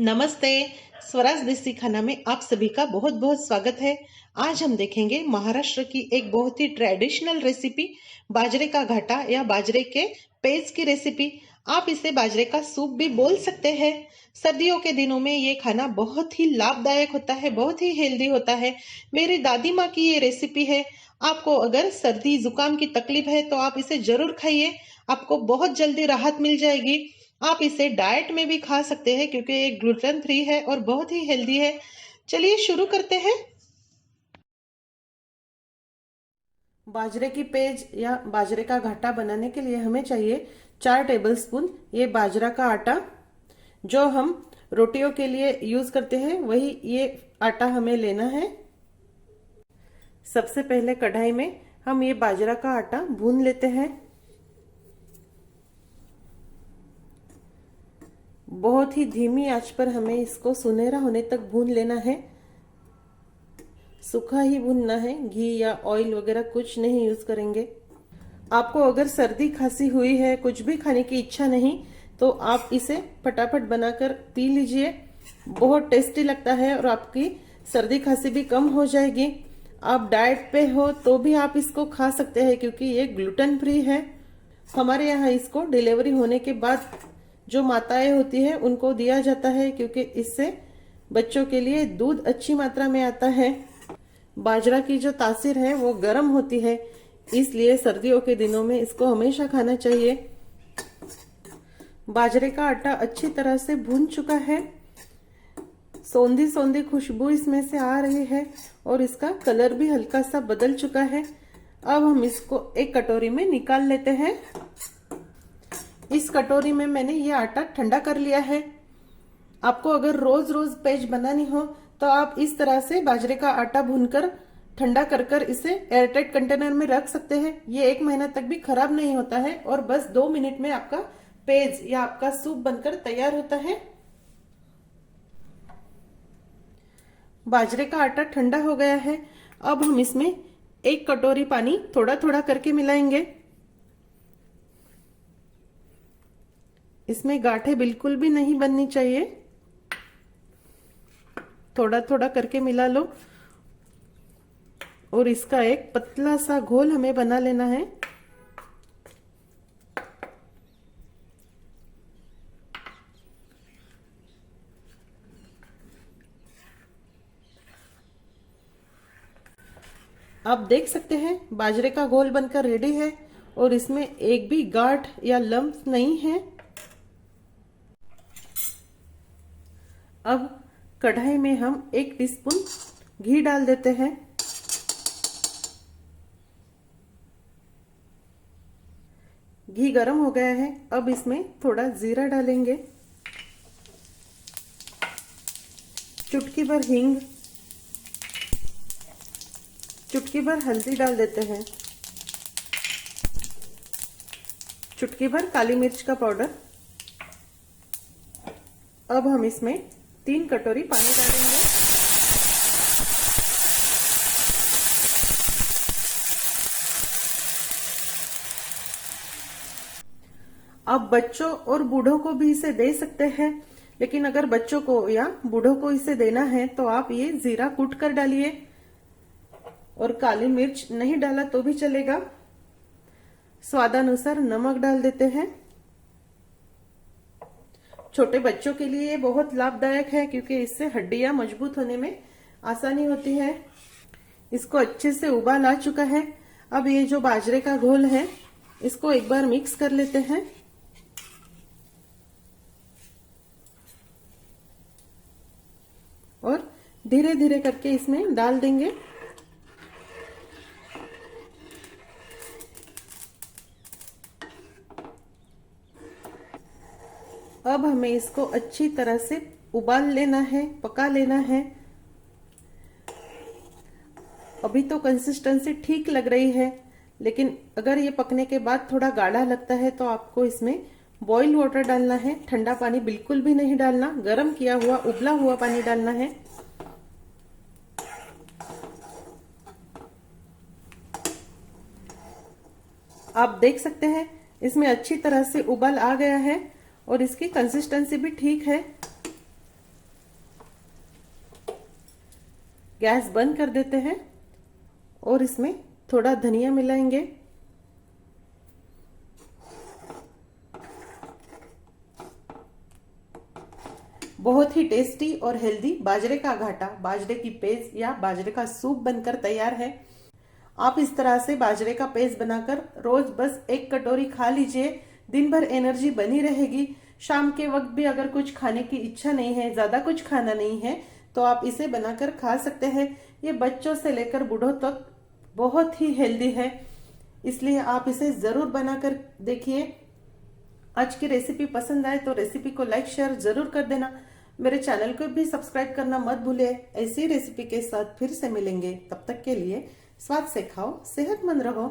नमस्ते। स्वराज देसी खाना में आप सभी का बहुत बहुत स्वागत है। आज हम देखेंगे महाराष्ट्र की एक बहुत ही ट्रेडिशनल रेसिपी, बाजरे का घाटा या बाजरे के पेज की रेसिपी। आप इसे बाजरे का सूप भी बोल सकते हैं। सर्दियों के दिनों में ये खाना बहुत ही लाभदायक होता है, बहुत ही हेल्दी होता है। मेरी दादी माँ की ये रेसिपी है। आपको अगर सर्दी जुकाम की तकलीफ है तो आप इसे जरूर खाइए, आपको बहुत जल्दी राहत मिल जाएगी। आप इसे डाइट में भी खा सकते हैं क्योंकि ये ग्लूटेन फ्री है और बहुत ही हेल्दी है। चलिए शुरू करते हैं। बाजरे की पेज या बाजरे का घाटा बनाने के लिए हमें चाहिए 4 टेबलस्पून ये बाजरा का आटा। जो हम रोटियों के लिए यूज करते हैं वही ये आटा हमें लेना है। सबसे पहले कढ़ाई में हम ये बाजरा का आटा भून लेते हैं। बहुत ही धीमी आंच पर हमें इसको सुनहरा होने तक भून लेना है। सूखा ही भूनना है, घी या ऑयल वगैरह कुछ नहीं यूज करेंगे। आपको अगर सर्दी खांसी हुई है, कुछ भी खाने की इच्छा नहीं, तो आप इसे फटाफट बनाकर पी लीजिए। बहुत टेस्टी लगता है और आपकी सर्दी खांसी भी कम हो जाएगी। आप डाइट पे हो तो भी आप इसको खा सकते हैं क्योंकि ये ग्लूटेन फ्री है। हमारे यहाँ इसको डिलीवरी होने के बाद जो माताएं होती है उनको दिया जाता है क्योंकि इससे बच्चों के लिए दूध अच्छी मात्रा में आता है। बाजरा की जो तासीर है वो गर्म होती है, इसलिए सर्दियों के दिनों में इसको हमेशा खाना चाहिए। बाजरे का आटा अच्छी तरह से भून चुका है। सौंधी सौंधी खुशबू इसमें से आ रही है और इसका कलर भी हल्का सा बदल चुका है। अब हम इसको एक कटोरी में निकाल लेते हैं। इस कटोरी में मैंने ये आटा ठंडा कर लिया है। आपको अगर रोज रोज पेज बनानी हो तो आप इस तरह से बाजरे का आटा भूनकर ठंडा कर कर इसे एयरटाइट कंटेनर में रख सकते हैं। ये 1 महीना तक भी खराब नहीं होता है और बस 2 मिनट में आपका पेज या आपका सूप बनकर तैयार होता है। बाजरे का आटा ठंडा हो गया है। अब हम इसमें 1 कटोरी पानी थोड़ा थोड़ा करके मिलाएंगे। इसमें गांठें बिल्कुल भी नहीं बननी चाहिए। थोड़ा थोड़ा करके मिला लो और इसका एक पतला सा घोल हमें बना लेना है। आप देख सकते हैं बाजरे का घोल बनकर रेडी है और इसमें एक भी गांठ या लम्प नहीं है। अब कढ़ाई में हम 1 टीस्पून घी डाल देते हैं। घी गरम हो गया है। अब इसमें थोड़ा जीरा डालेंगे, चुटकी भर हींग, चुटकी भर हल्दी डाल देते हैं, चुटकी भर काली मिर्च का पाउडर। अब हम इसमें 3 कटोरी पानी डालेंगे। आप बच्चों और बूढ़ों को भी इसे दे सकते हैं, लेकिन अगर बच्चों को या बूढ़ों को इसे देना है तो आप ये जीरा कूट कर डालिए और काली मिर्च नहीं डाला तो भी चलेगा। स्वादानुसार नमक डाल देते हैं। छोटे बच्चों के लिए ये बहुत लाभदायक है क्योंकि इससे हड्डियां मजबूत होने में आसानी होती है। इसको अच्छे से उबाल आ चुका है। अब ये जो बाजरे का घोल है इसको एक बार मिक्स कर लेते हैं। और धीरे धीरे करके इसमें डाल देंगे। अब हमें इसको अच्छी तरह से उबाल लेना है, पका लेना है। अभी तो कंसिस्टेंसी ठीक लग रही है, लेकिन अगर ये पकने के बाद थोड़ा गाढ़ा लगता है तो आपको इसमें बॉइल वाटर डालना है। ठंडा पानी बिल्कुल भी नहीं डालना, गर्म किया हुआ उबला हुआ पानी डालना है। आप देख सकते हैं इसमें अच्छी तरह से उबाल आ गया है और इसकी कंसिस्टेंसी भी ठीक है। गैस बंद कर देते हैं और इसमें थोड़ा धनिया मिलाएंगे। बहुत ही टेस्टी और हेल्दी बाजरे का घाटा, बाजरे की पेस्ट या बाजरे का सूप बनकर तैयार है। आप इस तरह से बाजरे का पेस्ट बनाकर रोज बस 1 कटोरी खा लीजिए। दिन भर एनर्जी बनी रहेगी। शाम के वक्त भी अगर कुछ खाने की इच्छा नहीं है, ज्यादा कुछ खाना नहीं है, तो आप इसे बनाकर खा सकते हैं। ये बच्चों से लेकर बूढ़ों तक बहुत ही हेल्दी है, इसलिए आप इसे जरूर बनाकर देखिए। आज की रेसिपी पसंद आए तो रेसिपी को लाइक शेयर जरूर कर देना। मेरे चैनल को भी सब्सक्राइब करना मत भूलिए। ऐसी रेसिपी के साथ फिर से मिलेंगे, तब तक के लिए स्वाद से खाओ, सेहतमंद रहो।